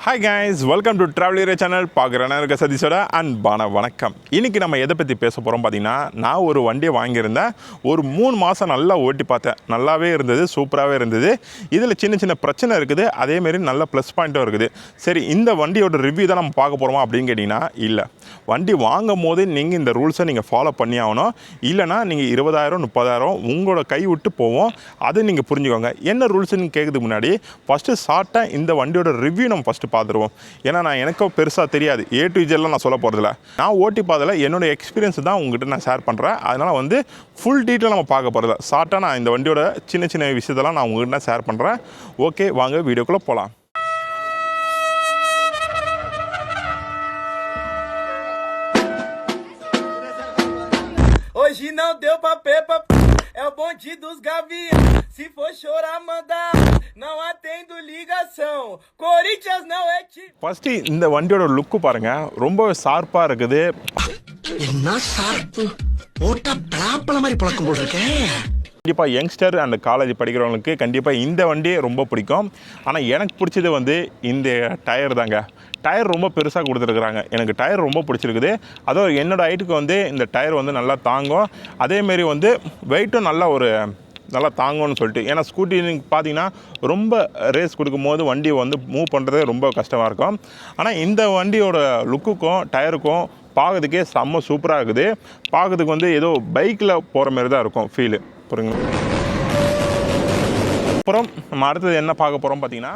Hi guys, welcome to travel channel. பார்க்குறேன்னா இருக்க சதீஷோட அன்பான வணக்கம். இன்றைக்கி நம்ம எதை பற்றி பேச போகிறோம் பார்த்தீங்கன்னா, நான் ஒரு வண்டியை வாங்கியிருந்தேன். ஒரு 3 மாதம் நல்லா ஓட்டி பார்த்தேன். நல்லாவே இருந்தது, சூப்பராகவே இருந்தது. இதில் சின்ன சின்ன பிரச்சனை இருக்குது, அதேமாரி நல்ல ப்ளஸ் பாயிண்ட்டும் இருக்குது. சரி, இந்த வண்டியோட ரிவ்யூ தான் நம்ம பார்க்க போகிறோமா அப்படின்னு கேட்டிங்கன்னா, இல்லை. வண்டி வாங்கும் போது நீங்கள் இந்த ரூல்ஸை நீங்கள் ஃபாலோ பண்ணி ஆகணும். இல்லைனா நீங்கள் 20,000 30,000 உங்களோட கை விட்டு போவோம். அதை நீங்கள் புரிஞ்சுக்கோங்க. என்ன ரூல்ஸ்ன்னு கேட்குறதுக்கு முன்னாடி ஃபஸ்ட்டு ஷார்ட்டாக இந்த வண்டியோட ரிவ்யூ நம்ம ஃபஸ்ட்டு பார்த்துருவோம். ஏன்னா எனக்கும் பெருசாக தெரியாது, A to Z நான் சொல்ல போகிறதில்ல. நான் ஓட்டி பார்த்ததில் என்னோடய எக்ஸ்பீரியன்ஸ் தான் உங்கள்கிட்ட நான் ஷேர் பண்ணுறேன். அதனால் ஃபுல் டீட்டெயில் நம்ம பார்க்க போகிறதில்ல. ஷார்ட்டாக நான் இந்த வண்டியோட சின்ன சின்ன விஷயத்தெல்லாம் நான் உங்கள்கிட்ட ஷேர் பண்ணுறேன். ஓகே, வாங்க வீடியோக்குள்ளே போகலாம். Hoje não deu pra Peppa, é o bonde dos gaviões. Se for chorar, manda. Não atendo ligação. Corinthians não é time. First இந்த வண்டியோட லுக்கு பாருங்கள், ரொம்ப ஷார்ப்பாக இருக்குது. என்ன ஷார்ப்பு போட்டா பலாப்பழ மாதிரி பழக்கம் போட்டிருக்கேன். கண்டிப்பாக யங்ஸ்டர் அண்ட் காலேஜ் படிக்கிறவங்களுக்கு கண்டிப்பாக இந்த வண்டி ரொம்ப பிடிக்கும். ஆனால் எனக்கு பிடிச்சது இந்த டயர் தாங்க. டயர் ரொம்ப பெருசாக கொடுத்துருக்குறாங்க. எனக்கு டயர் ரொம்ப பிடிச்சிருக்குது. அதுவும் என்னோடய ஹைட்டுக்கு இந்த டயர் நல்லா தாங்கும். அதேமாரி வெயிட்டும் நல்லா தாங்கும்னு சொல்லிட்டு. ஏன்னா ஸ்கூட்டி பார்த்தீங்கன்னா ரொம்ப ரேஸ் கொடுக்கும்போது வண்டி மூவ் பண்ணுறதே ரொம்ப கஷ்டமாக இருக்கும். ஆனால் இந்த வண்டியோட லுக்குக்கும் டயருக்கும் பார்க்கறதுக்கே செம்ம சூப்பராக இருக்குது. பார்க்கறதுக்கு ஏதோ பைக்கில் போகிற மாதிரி தான் இருக்கும் ஃபீலு. புரியுங்க. அப்புறம் நம்ம அடுத்தது என்ன பார்க்க போகிறோம் பார்த்தீங்கன்னா,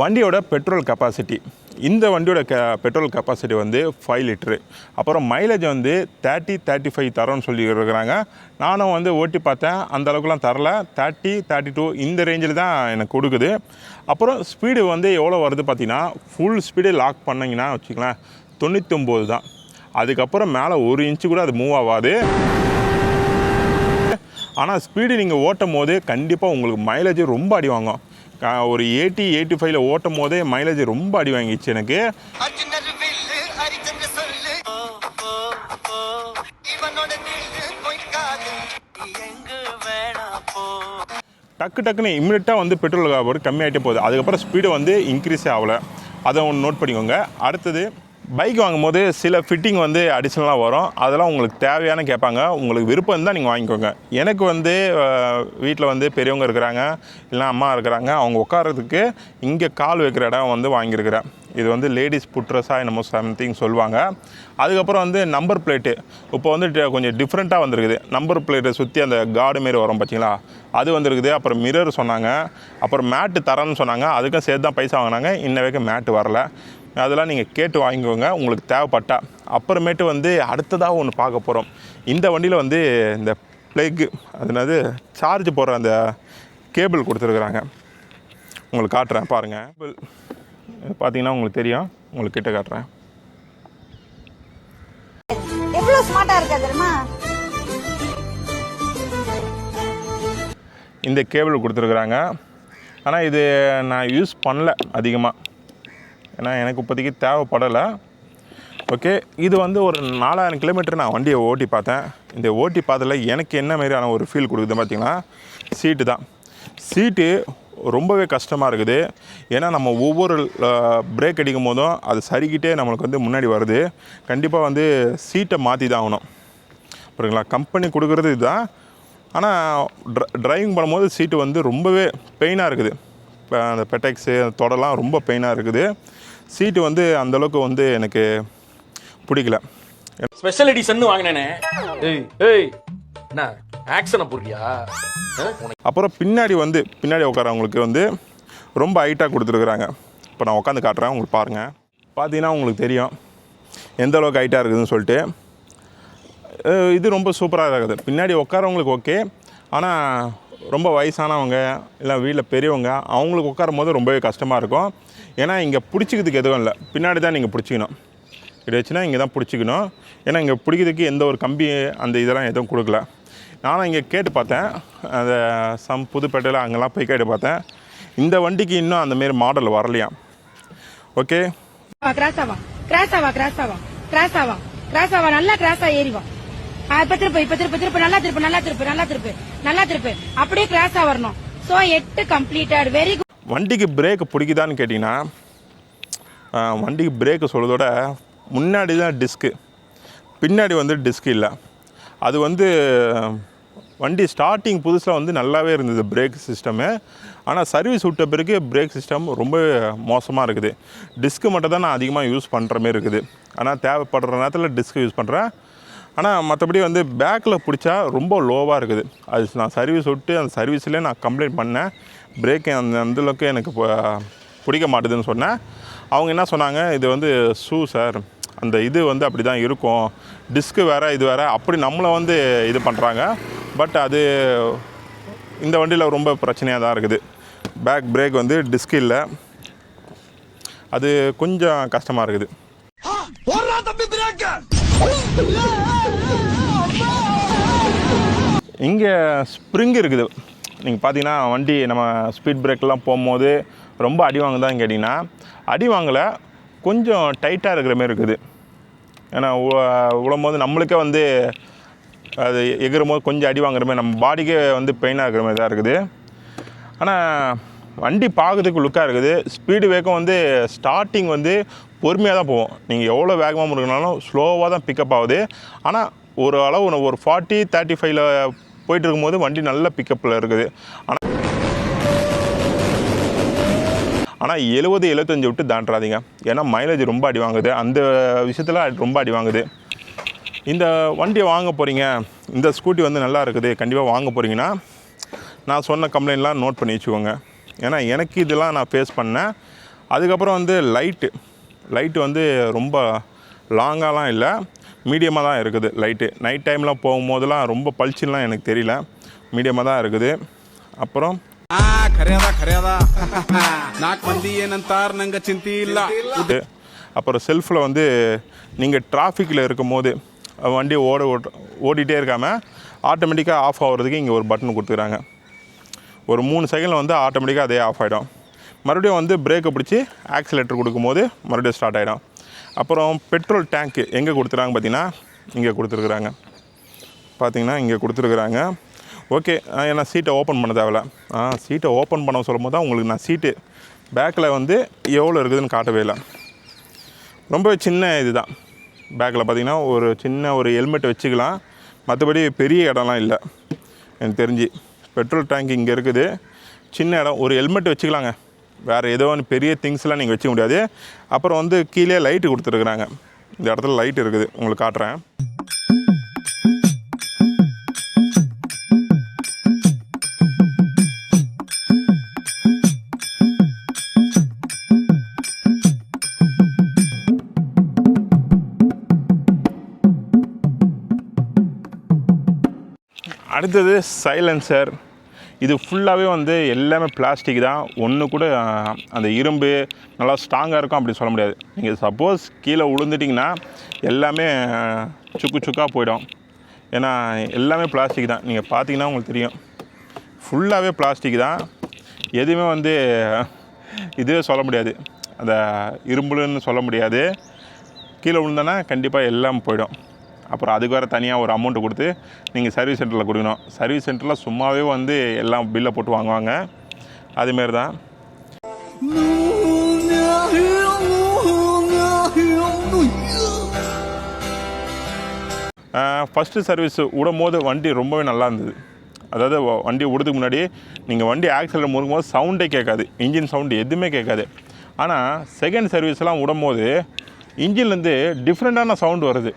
வண்டியோட பெட்ரோல் கெப்பாசிட்டி. இந்த வண்டியோட பெட்ரோல் கெப்பாசிட்டி 5 லிட்டரு. அப்புறம் மைலேஜ் 30-35 தரோன்னு சொல்லி இருக்கிறாங்க. நானும் ஓட்டி பார்த்தேன், அந்த அளவுக்குலாம் தரல. 30-32 இந்த ரேஞ்சில் தான் எனக்கு கொடுக்குது. அப்புறம் ஸ்பீடு எவ்வளோ வருது பார்த்தீங்கன்னா, ஃபுல் ஸ்பீடு லாக் பண்ணிங்கன்னா வச்சுக்கலாம் 99 தான். அதுக்கப்புறம் மேலே 1 இன்ச்சு கூட அது மூவ் ஆகாது. ஆனால் ஸ்பீடு நீங்கள் ஓட்டும் போது கண்டிப்பாக உங்களுக்கு மைலேஜ் ரொம்ப அடி வாங்கும். ஒரு 80-85 ஓட்டும் போதே மைலேஜ் ரொம்ப அடி வாங்கிச்சு எனக்கு. டக்குன்னு இம்மிடியட்டாக பெட்ரோல் போட்டு கம்மியாகிட்டே போகுது. அதுக்கப்புறம் ஸ்பீடு இன்க்ரீஸே ஆகலை. அதை ஒன்று நோட் பண்ணிக்கோங்க. அடுத்தது, பைக் வாங்கும்போது சில ஃபிட்டிங் அடிஷ்னலாக வரும். அதெல்லாம் உங்களுக்கு தேவையான கேட்பாங்க. உங்களுக்கு விருப்பம் இருந்தால் நீங்கள் வாங்கிக்கோங்க. எனக்கு வீட்டில் பெரியவங்க இருக்கிறாங்க, இல்லைனா அம்மா இருக்கிறாங்க. அவங்க உட்காரத்துக்கு இங்கே கால் வைக்கிற இடம் வாங்கியிருக்கிறேன். இது லேடிஸ் புட்ரஸாக என்னமோ சம்திங் சொல்லுவாங்க. அதுக்கப்புறம் நம்பர் பிளேட்டு இப்போ கொஞ்சம் டிஃப்ரெண்ட்டாக வந்துருக்குது. நம்பர் பிளேட்டை சுற்றி அந்த கார்டு மாரி வரும் பார்த்தீங்களா, அது வந்துருக்குது. அப்புறம் மிரர் சொன்னாங்க. அப்புறம் மேட்டு தரேன்னு சொன்னாங்க. அதுக்கும் சேர்த்து தான் பைசா வாங்கினாங்க. இன்ன வரைக்கும் மேட்டு வரல. அதெல்லாம் நீங்கள் கேட்டு வாங்கிக்கோங்க உங்களுக்கு தேவைப்பட்டா. அப்புறமேட்டு அடுத்ததாக ஒன்று பார்க்க போகிறோம். இந்த வண்டியில் இந்த ப்ளக்கு, அதனாவது சார்ஜ் போடுற அந்த கேபிள் கொடுத்துருக்குறாங்க. உங்களுக்கு காட்டுறேன் பாருங்கள். கேபிள் பார்த்தீங்கன்னா உங்களுக்கு தெரியும். உங்களுக்கு கிட்ட காட்டுறேன். எவ்வளவு ஸ்மார்ட்டா இருக்கு தெரியுமா? இந்த கேபிள் கொடுத்துருக்குறாங்க. ஆனால் இது நான் யூஸ் பண்ணல அதிகமாக, ஏன்னா எனக்கு இப்போதைக்கு தேவைப்படலை. ஓகே, இது ஒரு 4000 கிலோமீட்டர் நான் வண்டியை ஓட்டி பார்த்தேன். இந்த ஓட்டி பார்த்ததில் எனக்கு என்ன மாதிரியான ஒரு ஃபீல் கொடுக்குது பார்த்திங்கன்னா, சீட்டு தான். சீட்டு ரொம்பவே கஷ்டமாக இருக்குது. ஏன்னா நம்ம ஒவ்வொரு பிரேக் அடிக்கும் போதும் அது சரிக்கிட்டே நம்மளுக்கு முன்னாடி வருது. கண்டிப்பாக சீட்டை மாற்றி தான் ஆகணும். புரியுங்களா? கம்பெனி கொடுக்குறது இதுதான். ஆனால் ட்ரைவிங் பண்ணும்போது சீட்டு ரொம்பவே பெயினாக இருக்குது. இப்போ அந்த பெட்டெக்ஸு தொடலாம் ரொம்ப பெயினாக இருக்குது. சீட்டு அந்தளவுக்கு எனக்கு பிடிக்கல. ஸ்பெஷல் எடிஷன் வாங்கினேனே. என்ன ஆக்ஷனை போடுறியா? அப்புறம் பின்னாடி உட்காரவங்களுக்கு ரொம்ப ஹைட்டாக கொடுத்துருக்குறாங்க. இப்போ நான் உட்காந்து காட்டுறேன், உங்களுக்கு பாருங்கள். பார்த்தீங்கன்னா உங்களுக்கு தெரியும் எந்த அளவுக்கு ஹைட்டாக இருக்குதுன்னு சொல்லிட்டு. இது ரொம்ப சூப்பராக இருக்குது. பின்னாடி உட்காரவங்களுக்கு ஓகே. ஆனால் ரொம்ப வயசானவங்க இல்லை வீட்டில் பெரியவங்க, அவங்களுக்கு உட்காரும் போது ரொம்பவே கஷ்டமாக இருக்கும். ஏன்னா இங்கே பிடிச்சிக்கிறதுக்கு எதுவும் இல்லை, பின்னாடி தான் நீங்கள் பிடிச்சிக்கணும். இப்படி வச்சுன்னா இங்கே தான் பிடிச்சிக்கணும். ஏன்னா இங்கே பிடிக்கிறதுக்கு எந்த ஒரு கம்பி அந்த இதெல்லாம் எதுவும் கொடுக்கல. நானும் இங்கே கேட்டு பார்த்தேன், அந்த புதுப்பேட்டையில் அங்கெல்லாம் போய் கேட்டு பார்த்தேன். இந்த வண்டிக்கு இன்னும் அந்தமாரி மாடல் வரலையாம். ஓகே, நல்லா கிராஸா ஏறிவா. திருப்பு நல்லா திருப்பு அப்படியே கிராஸா வரணும். So 8 completed. Very good. வண்டிக்கு பிரேக் பிடிக்குதான்னு கேட்டிங்கன்னா, வண்டிக்கு பிரேக்கு சொல்கிறதோட முன்னாடி தான் டிஸ்க்கு, பின்னாடி வந்து டிஸ்க் இல்லை. அது வந்து வண்டி ஸ்டார்டிங் புதுசில் வந்து நல்லாவே இருந்தது பிரேக் சிஸ்டமு. ஆனால் சர்வீஸ் விட்ட பிறகு பிரேக் சிஸ்டம் ரொம்ப மோசமாக இருக்குது. டிஸ்க்கு மட்டும் தான் நான் அதிகமாக யூஸ் பண்ணுற மாரி இருக்குது. ஆனால் தேவைப்படுற நேரத்தில் டிஸ்க்கு யூஸ் பண்ணுறேன். ஆனால் மற்றபடி வந்து பேக்கில் பிடிச்சா ரொம்ப லோவாக இருக்குது. அது நான் சர்வீஸ் விட்டு அந்த சர்வீஸ்லேயே நான் கம்ப்ளைண்ட் பண்ணேன். பிரேக் அந்தளவுக்கு எனக்கு பிடிக்க மாட்டுதுன்னு சொன்னேன். அவங்க என்ன சொன்னாங்க, இது வந்து ஷூ சார், அந்த இது வந்து அப்படி தான் இருக்கும், டிஸ்க்கு வேறு இது வேறு, அப்படி நம்மளை வந்து இது பண்ணுறாங்க. பட் அது இந்த வண்டியில் ரொம்ப பிரச்சனையாக தான் இருக்குது. பேக் பிரேக் வந்து டிஸ்க் இல்லை, அது கொஞ்சம் கஷ்டமாக இருக்குது. இங்கே ஸ்ப்ரிங் இருக்குது. நீங்கள் பார்த்தீங்கன்னா வண்டி நம்ம ஸ்பீட் பிரேக்கெலாம் போகும்போது ரொம்ப அடி வாங்குதான்னு கேட்டிங்கன்னா அடி வாங்கலை, கொஞ்சம் டைட்டாக இருக்கிற மாதிரி இருக்குது. ஏன்னா விழும்போது நம்மளுக்கே வந்து அது எகிரும் போது கொஞ்சம் அடி வாங்குற மாதிரி, நம்ம பாடிக்கே வந்து பெயினாக இருக்கிற மாதிரி தான் இருக்குது. ஆனால் வண்டி பார்க்கறதுக்கு லுக்காக இருக்குது. ஸ்பீடு வேகம் வந்து ஸ்டார்டிங் வந்து பொறுமையாக தான் போகும். நீங்கள் எவ்வளோ வேகமாக முடுக்கினாலும் ஸ்லோவாக தான் பிக்கப் ஆகுது. ஆனால் ஒரு அளவு ஒரு 40-35 போயிட்டு இருக்கும்போது வண்டி நல்ல பிக்கப்பில் இருக்குது. ஆனால் 70-75 விட்டு தாண்டாதீங்க. ஏன்னா மைலேஜ் ரொம்ப அடி வாங்குது. அந்த விஷயத்தில் ரொம்ப அடி வாங்குது. இந்த வண்டியை வாங்க போகிறீங்க, இந்த ஸ்கூட்டி வந்து நல்லா இருக்குது, கண்டிப்பாக வாங்க போகிறீங்கன்னா நான் சொன்ன கம்ப்ளைண்ட்லாம் நோட் பண்ணி வச்சுக்கோங்க. ஏன்னா எனக்கு இதெல்லாம் நான் ஃபேஸ் பண்ணேன். அதுக்கப்புறம் வந்து லைட்டு வந்து ரொம்ப லாங்காலாம் இல்லை, மீடியமாக தான் இருக்குது லைட்டு. நைட் டைம்லாம் போகும்போதெல்லாம் ரொம்ப பளிச்சுலாம் எனக்கு தெரியல, மீடியமாக தான் இருக்குது. அப்புறம் அப்புறம் செல்ஃபில் வந்து நீங்கள் டிராஃபிக்கில் இருக்கும் போது வண்டி ஓடிட்டே இருக்காமல் ஆட்டோமேட்டிக்காக ஆஃப் ஆகிறதுக்கு இங்கே ஒரு பட்டன் கொடுத்துக்கிறாங்க. ஒரு 3 செகண்டில் வந்து ஆட்டோமேட்டிக்காக அதே ஆஃப் ஆகிடும். மறுபடியும் வந்து பிரேக்கை பிடிச்சி ஆக்சிலேட்டர் கொடுக்கும்போது மறுபடியும் ஸ்டார்ட் ஆகிடும். அப்புறம் பெட்ரோல் டேங்க்கு எங்கே கொடுத்துறாங்க பார்த்தீங்கன்னா இங்கே கொடுத்துருக்குறாங்க. பார்த்தீங்கன்னா இங்கே கொடுத்துருக்குறாங்க. ஓகே, ஏன்னா சீட்டை ஓப்பன் பண்ண தேவையில்ல. சீட்டை ஓப்பன் பண்ண சொல்லும் போது தான் உங்களுக்கு நான் சீட்டு பேக்கில் வந்து எவ்வளோ இருக்குதுன்னு காட்டவே இல்லை. ரொம்ப சின்ன இது தான். பேக்கில் பார்த்தீங்கன்னா ஒரு சின்ன ஒரு ஹெல்மெட் வச்சுக்கலாம், மற்றபடி பெரிய இடம்லாம் இல்லை எனக்கு தெரிஞ்சு. பெட்ரோல் டேங்க் இங்கே இருக்குது, சின்ன இடம், ஒரு ஹெல்மெட் வச்சுக்கலாங்க. வேறு ஏதோ ஒன்று பெரிய திங்ஸ்லாம் நீங்கள் வச்சுக்க முடியாது. அப்புறம் வந்து கீழே லைட்டு கொடுத்துருக்குறாங்க. இந்த இடத்துல லைட் இருக்குது, உங்களுக்கு காட்டுறேன். அடுத்தது சைலன்சர். இது ஃபுல்லாகவே வந்து எல்லாமே பிளாஸ்டிக் தான். ஒன்று கூட அந்த இரும்பு நல்லா ஸ்ட்ராங்காக இருக்கும் அப்படி சொல்ல முடியாது. நீங்கள் சப்போஸ் கீழே விழுந்துட்டிங்கன்னா எல்லாமே சுக்காக போயிடும். ஏன்னா எல்லாமே பிளாஸ்டிக் தான். நீங்கள் பார்த்தீங்கன்னா உங்களுக்கு தெரியும், ஃபுல்லாகவே பிளாஸ்டிக் தான். எதுவுமே வந்து இதுவே சொல்ல முடியாது, அந்த இரும்புன்னு சொல்ல முடியாது. கீழே விழுந்தோன்னா கண்டிப்பாக எல்லாம் போயிடும். அப்புறம் அதுக்கு வேறு தனியாக ஒரு அமௌண்ட்டு கொடுத்து நீங்கள் சர்வீஸ் சென்டரில் கொடுக்கணும். சர்வீஸ் சென்டரில் சும்மாவே வந்து எல்லாம் பில்லை போட்டு வாங்குவாங்க. அதுமாரி தான். ஃபஸ்ட்டு சர்வீஸ் விடும்போது வண்டி ரொம்பவே நல்லா இருந்தது. அதாவது வண்டி விடுறதுக்கு முன்னாடி நீங்கள் வண்டி ஆக்சிலேட்டர் முறுக்கும்போது சவுண்டே கேட்காது, இன்ஜின் சவுண்டு எதுவுமே கேட்காது. ஆனால் செகண்ட் சர்வீஸ்லாம் விடும்போது இன்ஜின்லேருந்து டிஃப்ரெண்ட்டான சவுண்டு வருது.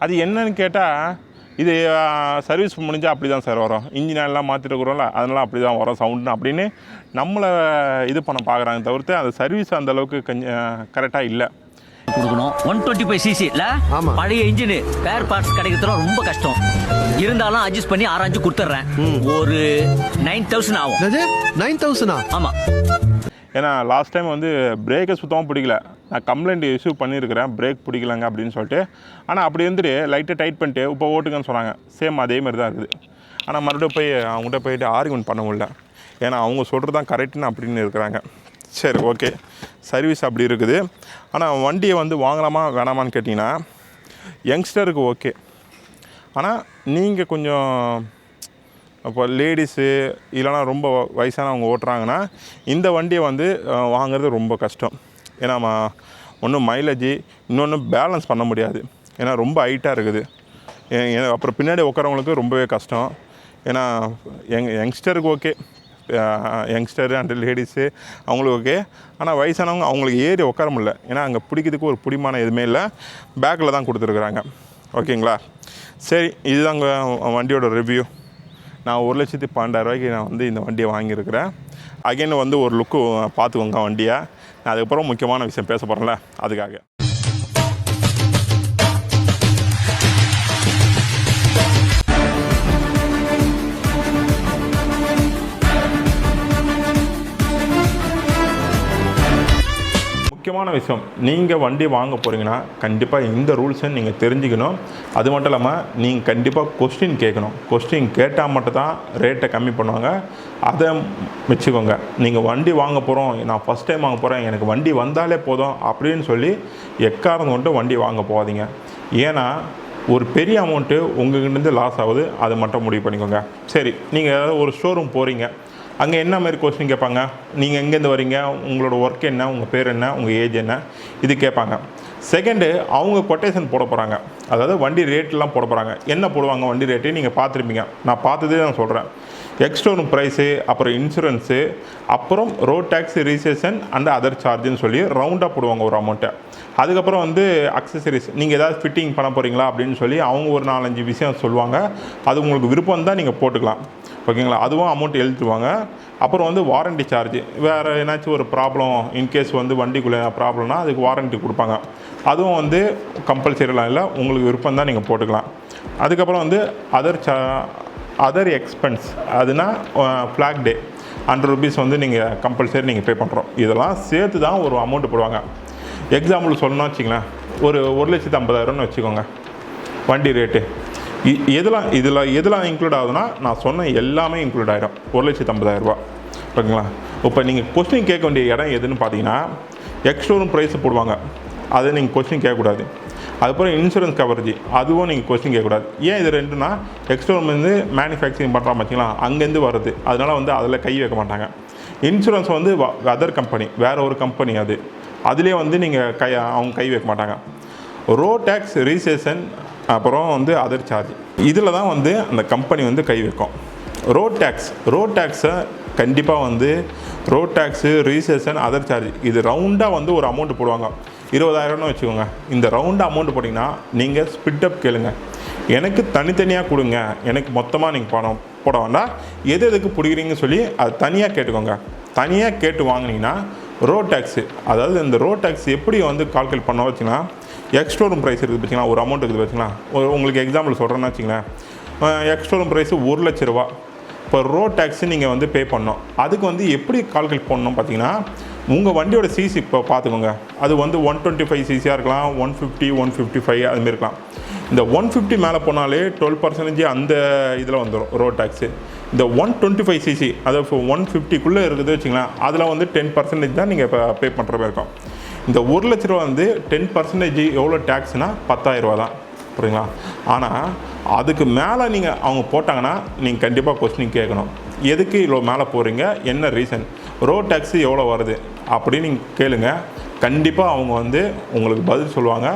அது என்னன்னு கேட்டால், இது சர்வீஸ் முடிஞ்சால் அப்படி தான் சார் வரும், இன்ஜின் எல்லாம் மாற்றிட்டு இருக்கிறோம்ல அதெல்லாம் அப்படி தான் வரும் சவுண்டுன்னு அப்படின்னு நம்மளை இது பண்ண பார்க்குறாங்க தவிர்த்து அந்த சர்வீஸ் அந்தளவுக்கு கொஞ்சம் கரெக்டாக இல்லை. கொடுக்கணும் 125cc இல்ல, பழைய இன்ஜின் ஸ்பேர் பார்ட்ஸ் கிடைக்கிறதுல ரொம்ப கஷ்டம். இருந்தாலும் அட்ஜஸ்ட் பண்ணி ஆராய்ச்சி கொடுத்துட்றேன். ஒரு 9000 ஆகும். 9000? ஆமா. ஏன்னா லாஸ்ட் டைம் வந்து பிரேக்கை சுத்தமாக பிடிக்கல. நான் கம்ப்ளைண்ட் இஷ்யூ பண்ணியிருக்கிறேன், பிரேக் பிடிக்கலங்க அப்படின்னு சொல்லிட்டு. ஆனால் அப்படி வந்துட்டு லைட்டை டைட் பண்ணிட்டு இப்போ ஓட்டுங்கன்னு சொன்னாங்க. சேம் அதே மாதிரி தான் இருக்குது. ஆனால் மறுபடியும் போய் அவங்ககிட்ட போயிட்டு ஆர்கியூமெண்ட் பண்ண முடியல. ஏன்னா அவங்க சொல்கிறது தான் கரெக்டுன்னு அப்படின்னு இருக்கிறாங்க. சரி, ஓகே, சர்வீஸ் அப்படி இருக்குது. ஆனால் வண்டியை வந்து வாங்கலாமா வேணாமான்னு கேட்டிங்கன்னா யங்ஸ்டருக்கு ஓகே. ஆனால் நீங்கள் கொஞ்சம் இப்போ லேடிஸு இல்லைனா ரொம்ப வயசானவங்க ஓட்டுறாங்கன்னா இந்த வண்டியை வந்து வாங்குறது ரொம்ப கஷ்டம். ஏன்னா ஒன்றும் மைலேஜ் இன்னொன்று பேலன்ஸ் பண்ண முடியாது, ஏன்னா ரொம்ப ஹைட்டாக இருக்குது. அப்புறம் பின்னாடி உட்காரவங்களுக்கு ரொம்பவே கஷ்டம். ஏன்னா யங்ஸ்டருக்கு ஓகே, யங்ஸ்டரு அண்ட் லேடிஸு அவங்களுக்கு ஓகே. ஆனால் வயசானவங்க அவங்களுக்கு ஏறி உட்கார முடியல, ஏன்னா அங்கே பிடிக்கிறதுக்கு ஒரு பிடிமான எதுவுமே இல்லை, பேக்கில் தான் கொடுத்துருக்குறாங்க. ஓகேங்களா? சரி, இதுதாங்க வண்டியோட ரிவ்யூ. நான் 1,12,000 நான் வந்து இந்த வண்டியை வாங்கியிருக்கிறேன். அகைன் வந்து ஒரு லுக்கு பார்த்துக்கோங்க வண்டியை. நான் அதுக்கப்புறம் முக்கியமான விஷயம் பேச போகிறேன்ல, அதுக்காக. முக்கியமான விஷயம், நீங்கள் வண்டி வாங்க போகிறீங்கன்னா கண்டிப்பாக இந்த ரூல்ஸை நீங்கள் தெரிஞ்சுக்கணும். அது மட்டும் இல்லாமல் நீங்கள் கண்டிப்பாக கொஸ்டின் கேட்கணும். கொஸ்டின் கேட்டால் மட்டும்தான் ரேட்டை கம்மி பண்ணுவாங்க. அதை வச்சுக்கோங்க. நீங்கள் வண்டி வாங்க போகிறோம், நான் ஃபஸ்ட் டைம் வாங்க போகிறேன், எனக்கு வண்டி வந்தாலே போதும் அப்படின்னு சொல்லி எக்காரணம் கொண்டு வண்டி வாங்க போகாதீங்க. ஏன்னா ஒரு பெரிய அமௌண்ட்டு உங்கள்கிட்டருந்து லாஸ் ஆகுது, அதை மட்டும் முடிவு பண்ணிக்கோங்க. சரி, நீங்கள் ஏதாவது ஒரு ஷோரூம் போகிறீங்க, அங்கே என்ன மாதிரி கொஸ்டின் கேட்பாங்க, நீங்கள் எங்கேருந்து வரீங்க, உங்களோட ஒர்க் என்ன, உங்கள் பேர் என்ன, உங்கள் ஏஜ் என்ன, இது கேட்பாங்க. செகண்டு, அவங்க கொட்டேஷன் போட போகிறாங்க, அதாவது வண்டி ரேட்லாம் போட போகிறாங்க. என்ன போடுவாங்க வண்டி ரேட்டு நீங்கள் பார்த்துருப்பீங்க, நான் பார்த்ததே நான் சொல்கிறேன். எக்ஸ்டோரூம் ப்ரைஸு, அப்புறம் இன்சூரன்ஸு, அப்புறம் road tax, registration and other சார்ஜுன்னு சொல்லி ரவுண்டாக போடுவாங்க ஒரு அமௌண்ட்டை. அதுக்கப்புறம் வந்து அக்சசரிஸ், நீங்கள் ஏதாவது ஃபிட்டிங் பண்ண போகிறீங்களா அப்படின்னு சொல்லி அவங்க ஒரு 4-5 விஷயம் சொல்லுவாங்க. அது உங்களுக்கு விருப்பம் தான் நீங்கள் போட்டுக்கலாம். ஓகேங்களா? அதுவும் அமௌண்ட் எழுத்துவாங்க. அப்புறம் வந்து வாரண்டி சார்ஜ், வேறு ஏதாச்சும் ஒரு ப்ராப்ளம் இன்கேஸ் வந்து வண்டிக்குள்ளே ப்ராப்ளம்னா அதுக்கு வாரண்டி கொடுப்பாங்க. அதுவும் வந்து கம்பல்சரிலாம் இல்லை, உங்களுக்கு விருப்பம் தான் நீங்கள் போட்டுக்கலாம். அதுக்கப்புறம் வந்து அதர் எக்ஸ்பென்ஸ், அதுனா ஃப்ளாக் டே ₹100 வந்து நீங்கள் கம்பல்சரி நீங்கள் பே பண்ணுறோம். இதெல்லாம் சேர்த்து தான் ஒரு அமௌண்ட்டு போடுவாங்க. எக்ஸாம்பிள் சொல்லணும்னு வச்சிங்களேன், ஒரு 1,50,000 வச்சுக்கோங்க வண்டி ரேட்டு. எதெல்லாம் இன்க்ளூட் ஆகுதுன்னா நான் சொன்ன எல்லாமே இன்க்ளூட் ஆகிடும், 1,50,000 ஓகேங்களா? இப்போ நீங்கள் கொஸ்டின் கேட்க வேண்டிய இடம் எதுன்னு பார்த்தீங்கன்னா, எக்ஸ்டோரூம் ப்ரைஸ் போடுவாங்க, அதை நீங்கள் கொஸ்டின் கேட்கக்கூடாது. அதுக்கப்புறம் இன்சூரன்ஸ் கவரேஜ், அதுவும் நீங்கள் கொஸ்டின் கேட்கக்கூடாது. ஏன் இது ரெண்டுனா, எக்ஸ்டோரூம் வந்து மேனுஃபேக்சரிங் பண்ணுறா பார்த்தீங்களா, அங்கேருந்து வருது, அதனால் வந்து அதில் கை வைக்க மாட்டாங்க. இன்சூரன்ஸ் வந்து அதர் கம்பெனி, வேறு ஒரு கம்பெனி, அதுலேயே வந்து நீங்கள் அவங்க கை வைக்க மாட்டாங்க. ரோட் டேக்ஸ், ரிஜிஸ்ட்ரேஷன், அப்புறம் வந்து அதர் சார்ஜ், இதில் தான் வந்து அந்த கம்பெனி வந்து கை வைக்கும். ரோட் டேக்ஸை கண்டிப்பாக வந்து road tax, registration, other charge, இது ரவுண்டாக வந்து ஒரு அமௌண்ட் போடுவாங்க. 20,000 வச்சுக்கோங்க. இந்த ரவுண்டாக அமௌண்ட் போட்டிங்கன்னா நீங்கள் ஸ்பிட் அப் கேளுங்க, எனக்கு தனித்தனியாக கொடுங்க, எனக்கு மொத்தமாக நீங்கள் பணம் போட வேண்டாம், எதுக்கு பிடிக்கிறீங்கன்னு சொல்லி அது தனியாக கேட்டுக்கோங்க. தனியாக கேட்டு வாங்கினீங்கன்னா ரோட் டேக்ஸு, அதாவது இந்த ரோட் டேக்ஸ் எப்படி வந்து கால்குலேட் பண்ண வச்சுன்னா, எக்ஸ்டோரூம் ப்ரைஸ் இருக்குது வச்சுங்களா, ஒரு அமௌண்ட் இருக்குது வச்சுங்களா, உங்களுக்கு எக்ஸாம்பிள் சொல்கிறேன்னு வச்சுங்களேன், எக்ஸ்டோரூம் ப்ரைஸு ₹1,00,000. இப்போ ரோட் டேக்ஸு நீங்கள் வந்து பே பண்ணணும். அதுக்கு வந்து எப்படி கால்குலேட் பண்ணணும் பார்த்தீங்கன்னா, உங்கள் வண்டியோட சிசி இப்போ பார்த்துக்கோங்க, அது வந்து 125 சிசியாக இருக்கலாம், 150, 155 அதுமாரி இருக்கலாம். இந்த 150 மேலே போனாலே 12% அந்த இதில் வந்துடும் ரோட் டேக்ஸு. இந்த 125 சிசி, அதாவது 150க்குள்ளே இருக்குது வச்சுங்களேன், அதில் வந்து 10% தான் நீங்கள் இப்போ பே பண்ணுற மாதிரி இருக்கும். இந்த ₹1,00,000 வந்து 10% எவ்வளோ டேக்ஸ்னால் ₹10,000 தான், புரியுங்களா? ஆனால் அதுக்கு மேலே நீங்கள் அவங்க போட்டாங்கன்னா நீங்கள் கண்டிப்பாக கொஸ்டின் கேட்கணும், எதுக்கு இவ்வளோ மேலே போகிறீங்க, என்ன ரீசன், ரோட் டேக்ஸு எவ்வளோ வருது அப்படின்னு நீங்கள் கேளுங்க. கண்டிப்பாக அவங்க வந்து உங்களுக்கு பதில் சொல்லுவாங்க.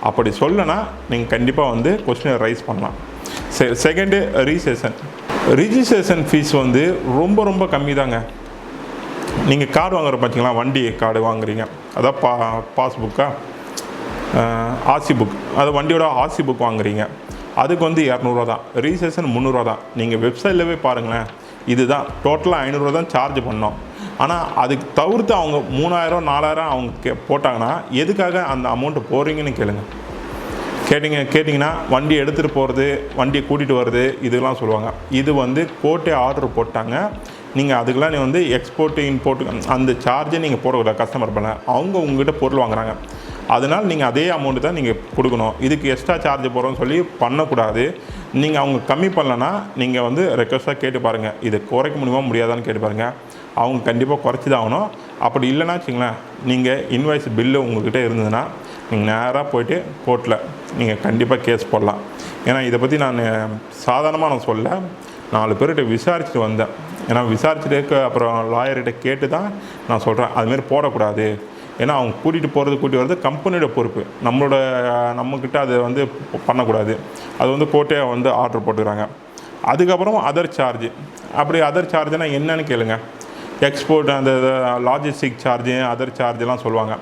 அப்படி சொல்லனா நீங்கள் கண்டிப்பாக வந்து கொஸ்டினை ரைஸ் பண்ணலாம். சரி, செகண்டு ரிஜிஸ்ட்ரேஷன் ஃபீஸ் வந்து ரொம்ப கம்மி தாங்க. நீங்கள் கார்டு வாங்குற பார்த்தீங்களா, வண்டி கார்டு வாங்குறீங்க, அதான் பாஸ்புக்கா, ஆர்சி புக், அது வண்டியோட ஆர்சி புக் வாங்குறீங்க, அதுக்கு வந்து ₹200 தான், ரிஜிஸ்ட்ரேஷன் ₹300 தான். நீங்கள் வெப்சைட்டில் போய் பாருங்களேன், இதுதான் டோட்டலாக ₹500 தான் சார்ஜ் பண்ணோம். ஆனால் அதுக்கு தவிர்த்து அவங்க 3,000 4,000 அவங்க போட்டாங்கன்னா எதுக்காக அந்த அமௌண்ட்டு போகிறீங்கன்னு கேட்டிங்கன்னா வண்டி எடுத்துகிட்டு போகிறது, வண்டியை கூட்டிகிட்டு வர்றது, இதெல்லாம் சொல்லுவாங்க. இது வந்து கோர்ட்டே ஆர்டர் போட்டாங்க. நீங்கள் அதுக்கெல்லாம் வந்து எக்ஸ்போர்ட்டு இம்போர்ட்டு அந்த சார்ஜை நீங்கள் போடக்கூடாது. கஸ்டமர் பண்ண அவங்க உங்கள்கிட்ட பொருள் வாங்குறாங்க, அதனால் நீங்கள் அதே அமௌண்ட்டு தான் நீங்கள் கொடுக்கணும். இதுக்கு எக்ஸ்ட்ரா சார்ஜ் போகிறோன்னு சொல்லி பண்ணக்கூடாது. நீங்கள் அவங்க கம்மி பண்ணலன்னா நீங்கள் வந்து ரெக்வஸ்ட்டாக கேட்டு பாருங்கள், இதை குறைக்க முடியுமா முடியாதான்னு கேட்டு பாருங்கள். அவங்க கண்டிப்பாக குறைச்சி தான் ஆகணும். அப்படி இல்லைன்னா வச்சுங்களேன், நீங்கள் இன்வாய்ஸ் பில்லு உங்கள்கிட்ட இருந்ததுன்னா நீங்கள் நேராக போய்ட்டு கோர்ட்டில் நீங்கள் கண்டிப்பாக கேஸ் போடலாம். ஏன்னா இதை பற்றி நான் சாதாரணமாக நான் சொல்ல 4 பேர்கிட்ட விசாரிச்சுட்டு வந்தேன். ஏன்னா விசாரிச்சுட்டு அப்புறம் லாயர்கிட்ட கேட்டு தான் நான் சொல்கிறேன், அதுமாரி போடக்கூடாது, ஏன்னா அவங்க கூட்டிகிட்டு வர்றது கம்பெனியோட பொறுப்பு. நம்மக்கிட்ட அதை வந்து பண்ணக்கூடாது. அது வந்து கோர்ட்டே வந்து ஆர்டர் போட்டுக்கிறாங்க. அதுக்கப்புறம் அதர் சார்ஜ். அப்படி அதர் சார்ஜ்னால் என்னன்னு கேளுங்க. எக்ஸ்போர்ட் அந்த லாஜிஸ்டிக் சார்ஜு, அதர் சார்ஜெலாம் சொல்லுவாங்க.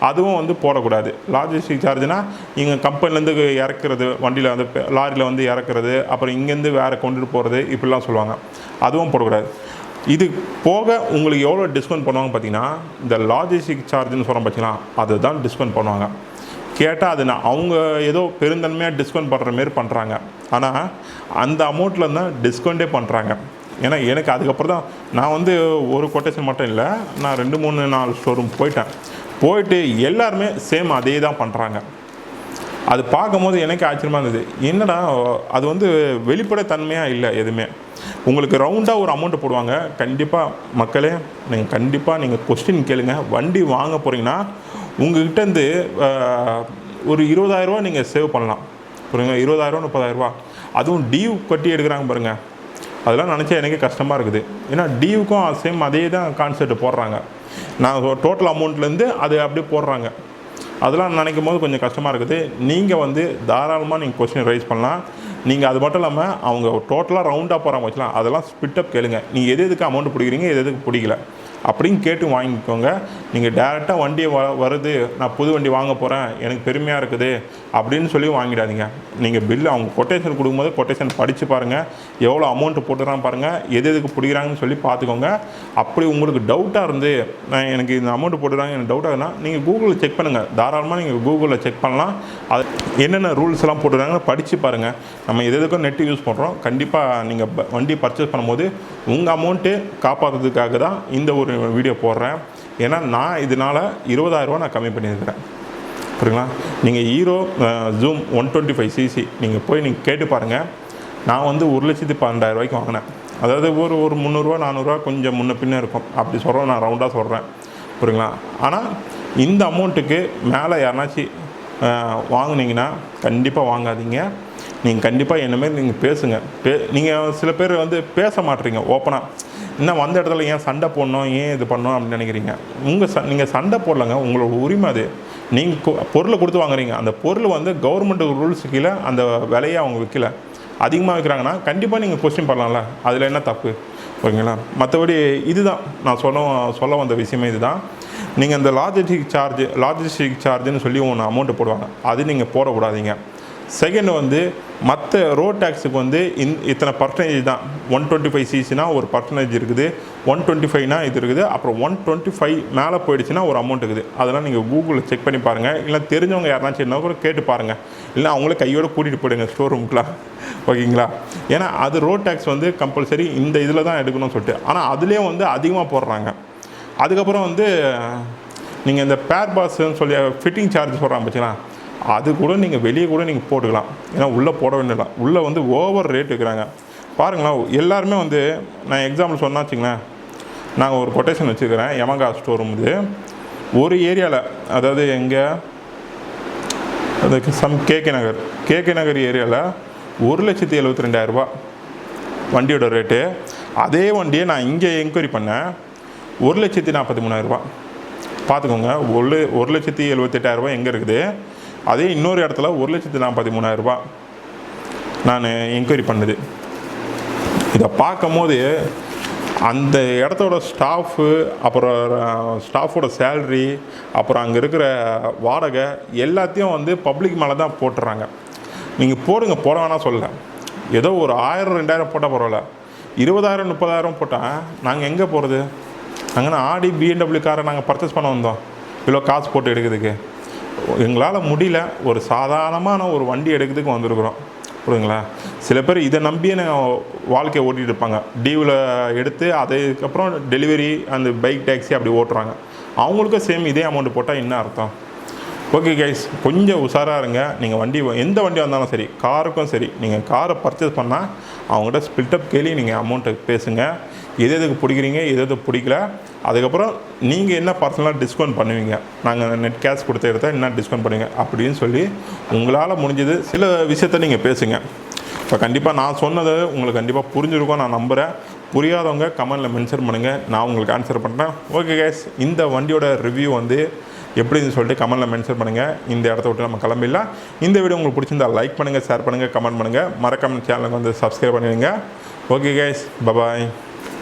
அதுவும் வந்து போடக்கூடாது. லாஜிஸ்டிக் சார்ஜ்னால் இங்கே கம்பெனிலேருந்து இறக்குறது, வண்டியில் வந்து லாரியில் வந்து இறக்குறது, அப்புறம் இங்கேருந்து வேறு கொண்டுட்டு போகிறது, இப்படிலாம் சொல்லுவாங்க. அதுவும் போடக்கூடாது. இது போக உங்களுக்கு எவ்வளோ டிஸ்கவுண்ட் பண்ணுவாங்க பார்த்தீங்கன்னா, இந்த லாஜிஸ்டிக் சார்ஜுன்னு சொல்கிறோம் பார்த்தீங்கன்னா, அதை தான் டிஸ்கவுண்ட் பண்ணுவாங்க. கேட்டால் அது அவங்க ஏதோ பெருந்தன்மையாக டிஸ்கவுண்ட் பண்ணுற மாரி பண்ணுறாங்க. ஆனால் அந்த அமௌண்ட்டில் தான் டிஸ்கவுண்ட்டே பண்ணுறாங்க. ஏன்னா எனக்கு அதுக்கப்புறம் தான் நான் வந்து ஒரு கொட்டேஷன் மட்டும் இல்லை, நான் 2 3 4 ஷோரூம் போயிட்டு எல்லாருமே சேம் அதே தான் பண்ணுறாங்க. அது பார்க்கும்போது எனக்கு ஆச்சரியமாக இருந்தது. என்னடா அது வந்து வெளிப்படைத்தன்மையாக இல்லை எதுவுமே. உங்களுக்கு ரவுண்டாக ஒரு அமௌண்ட்டு போடுவாங்க. கண்டிப்பாக மக்களே, நீங்கள் கொஸ்டின் கேளுங்க. வண்டி வாங்க போகிறீங்கன்னா உங்கள்கிட்டருந்து ஒரு 20,000 ரூபா நீங்கள் சேவ் பண்ணலாம். புரியுங்க? 20,000 30,000 அதுவும் டியூ கட்டி எடுக்கிறாங்க பாருங்கள். அதெல்லாம் நினச்சா எனக்கே கஷ்டமாக இருக்குது. ஏன்னா டியூக்கும் சேம் அதே தான் கான்செப்ட் போடுறாங்க. நான் டோட்டல் அமௌண்ட்லேருந்து அது அப்படியே போடுறாங்க. அதெல்லாம் நினைக்கும் போது கொஞ்சம் கஷ்டமாக இருக்குது. நீங்கள் வந்து தாராளமாக நீங்கள் கொஸ்டின் ரைஸ் பண்ணலாம். நீங்கள் அது மட்டும் இல்லாமல் அவங்க டோட்டலாக ரவுண்டாக போகிறாங்க வச்சுலாம், அதெல்லாம் ஸ்பிட்டப் கேளுங்க. நீங்கள் எதுக்கு அமௌண்ட் பிடிக்கிறீங்க, எதுக்கு பிடிக்கல அப்படின்னு கேட்டு வாங்கிக்கோங்க. நீங்கள் டேரெக்டாக வண்டியை வருது, நான் புது வண்டி வாங்க போகிறேன், எனக்கு பெருமையாக இருக்குது அப்படின்னு சொல்லி வாங்கிடாதீங்க. நீங்கள் பில்லு அவங்க கொட்டேஷன் கொடுக்கும்போது கொட்டேஷன் படித்து பாருங்கள், எவ்வளோ அமௌண்ட்டு போட்டுறான்னு பாருங்கள், எதுக்கு பிடிக்கிறாங்கன்னு சொல்லி பார்த்துக்கோங்க. அப்படி உங்களுக்கு டவுட்டாக இருந்து எனக்கு இந்த அமௌண்ட்டு போட்டுறாங்க எனக்கு டவுட்டாக இருந்தால் நீங்கள் கூகுளில் செக் பண்ணுங்கள். தாராளமாக நீங்கள் கூகுளில் செக் பண்ணலாம். அது என்னென்ன ரூல்ஸ் எல்லாம் போட்டுறாங்கன்னு படித்து பாருங்கள். நம்ம எதுக்கும் நெட்டு யூஸ் பண்ணுறோம். கண்டிப்பாக நீங்கள் வண்டி பர்ச்சேஸ் பண்ணும்போது உங்கள் அமௌண்ட்டு காப்பாற்றுறதுக்காக தான் இந்த ஒரு வீடியோ போடுறேன். ஏன்னா நான் இதனால் 20,000 ரூபா நான் கம்மி பண்ணியிருக்கிறேன். புரியுங்களா? நீங்கள் ஹீரோ ஜூம் 125cc நீங்கள் போய் நீங்கள் கேட்டு பாருங்கள். நான் வந்து 1,12,000 ரூபாய்க்கு வாங்கினேன். அதாவது ஒரு 300 400 கொஞ்சம் முன்ன பின்னே இருக்கும். அப்படி சொல்கிறேன், நான் ரவுண்டாக சொல்கிறேன். புரியுங்களா? ஆனால் இந்த அமௌண்ட்டுக்கு மேலே யாருனாச்சும் வாங்குனீங்கன்னா கண்டிப்பாக வாங்காதீங்க. நீங்கள் கண்டிப்பாக என்ன மாரி நீங்கள் பேசுங்க. நீங்கள் சில பேர் வந்து பேச மாட்டீங்க ஓப்பனாக. இன்னும் வந்த இடத்துல ஏன் சண்டை போடணும், ஏன் இது பண்ணணும் அப்படின்னு நினைக்கிறீங்க. நீங்கள் சண்டை போடலங்க, உங்களோட உரிமை அது. நீங்கள் பொருளை கொடுத்து வாங்குறீங்க. அந்த பொருள் வந்து கவர்மெண்ட் ரூல்ஸ் கீழே அந்த விலையை அவங்க விற்கல. அதிகமாக விற்கிறாங்கன்னா கண்டிப்பாக நீங்கள் கொஸ்டின் பண்ணலாம்ல, அதில் என்ன தப்பு? ஓகேங்களா? மற்றபடி இதுதான் நான் சொல்ல வந்த விஷயமே இதுதான். நீங்கள் அந்த லாஜிஸ்டிக் சார்ஜுன்னு சொல்லி ஒன்று அமௌண்ட்டு போடுவாங்க, அது நீங்கள் போடக்கூடாதீங்க. செகண்ட் வந்து மற்ற ரோட் டேக்ஸுக்கு வந்து இத்தனை பர்சன்டேஜ் தான். 125cc ஒரு பர்சன்டேஜ் இருக்குது, 125 இது இருக்குது, அப்புறம் 125 மேலே போயிடுச்சுன்னா ஒரு அமௌண்ட் இருக்குது. அதெல்லாம் நீங்கள் கூகுளில் செக் பண்ணி பாருங்கள். இல்லை தெரிஞ்சவங்க யாருனாச்சும் என்ன கூட கேட்டு பாருங்கள். இல்லை அவங்களே கையோடு கூட்டிகிட்டு போயிடுங்க ஷோரூமுக்குலாம். ஓகேங்களா? ஏன்னா அது ரோட் டேக்ஸ் வந்து கம்பல்சரி இந்த இதில் தான் எடுக்கணும்னு சொல்லிட்டு. ஆனால் அதுலேயும் வந்து அதிகமாக போடுறாங்க. அதுக்கப்புறம் வந்து நீங்கள் இந்த பேர் பாஸ்ன்னு சொல்லி ஃபிட்டிங் சார்ஜ் சொல்கிறாங்க பார்த்தீங்களா, அது கூட நீங்கள் வெளியே கூட நீங்கள் போட்டுக்கலாம். ஏன்னா உள்ளே போட வேண்டியதான். உள்ளே வந்து ஓவர் ரேட் இருக்கிறாங்க பாருங்களேன். எல்லாருமே வந்து நான் எக்ஸாம்பிள் சொன்னா வச்சுங்களேன், நாங்கள் ஒரு கொட்டேஷன் வச்சுக்கிறேன். யமகா ஸ்டோரூம் இது ஒரு ஏரியாவில், அதாவது எங்கே அதுக்கு கேகே நகர் ஏரியாவில் 1,72,000 ரூபா வண்டியோட ரேட்டு. அதே வண்டியை நான் இங்கே என்கொயரி பண்ணேன் 1,43,000 ரூபா. பார்த்துக்கோங்க, 1,78,000 ரூபா எங்கே இருக்குது. அதே இன்னொரு இடத்துல 1,43,000 ரூபா நான் என்கொயரி பண்ணது. இதை பார்க்கும் போது அந்த இடத்தோட ஸ்டாஃபு, அப்புறம் ஸ்டாஃபோட சேல்ரி, அப்புறம் அங்கே இருக்கிற வாடகை எல்லாத்தையும் வந்து பப்ளிக் மேலே தான் போட்டுறாங்க. நீங்கள் போடுங்க, போட வேணாம் சொல்லலை. ஏதோ ஒரு 1000 2000 போட்டால் பரவாயில்ல. 20,000 30,000 போட்டால் நாங்கள் எங்கே போகிறது? நாங்கள் ஆடி BMW காரை நாங்கள் பர்ச்சேஸ் பண்ண வந்தோம், இவ்வளோ காசு போட்டு எடுக்கிறதுக்கு எங்களால் முடியல. ஒரு சாதாரணமான ஒரு வண்டி எடுக்கிறதுக்கு வந்திருக்கிறோம். புரியுங்களா? சில பேர் இதை நம்பியே வாழ்க்கையை ஓட்டிகிட்டு இருப்பாங்க. டியூவில் எடுத்து அதுக்கப்புறம் டெலிவரி அந்த பைக் டாக்ஸி அப்படி ஓட்டுறாங்க. அவங்களுக்கும் சேம் இதே அமௌண்ட்டு போட்டால் என்ன அர்த்தம்? ஓகே கைஸ், கொஞ்சம் உஷாராக இருங்க. நீங்கள் எந்த வண்டி வந்தாலும் சரி, காருக்கும் சரி, நீங்கள் காரை பர்ச்சேஸ் பண்ணால் அவங்கள்ட்ட ஸ்பில்டப் கேள்வி நீங்கள் அமௌண்ட்டை பேசுங்க. எதுக்கு பிடிக்கிறீங்க, எது பிடிக்கல. அதுக்கப்புறம் நீங்கள் என்ன பர்சனலாக டிஸ்கவுண்ட் பண்ணுவீங்க, நாங்கள் நெட் கேஷ் கொடுத்து எடுத்தால் என்ன டிஸ்கவுண்ட் பண்ணுவீங்க அப்படின்னு சொல்லி உங்களால் முடிஞ்சது சில விஷயத்த நீங்கள் பேசுங்க. இப்போ கண்டிப்பாக நான் சொன்னது உங்களுக்கு கண்டிப்பாக புரிஞ்சிருக்கும் நான் நம்புகிறேன். புரியாதவங்க கமெண்டில் மென்ஷன் பண்ணுங்கள், நான் உங்களுக்கு ஆன்சர் பண்ணுறேன். ஓகே கைஸ், இந்த வண்டியோட ரிவ்யூ வந்து எப்படின்னு சொல்லிட்டு கமெண்ட்டில் மென்ஷன் பண்ணுங்கள். இந்த இடத்த விட்டு நம்ம கிளம்பிடலாம். இந்த வீடியோ உங்களுக்கு பிடிச்சிருந்தா லைக் பண்ணுங்கள், ஷேர் பண்ணுங்கள், கமெண்ட் பண்ணுங்கள். மறக்காம சேனலுக்கு வந்து சப்ஸ்கிரைப் பண்ணிடுங்க. Okay guys, bye bye.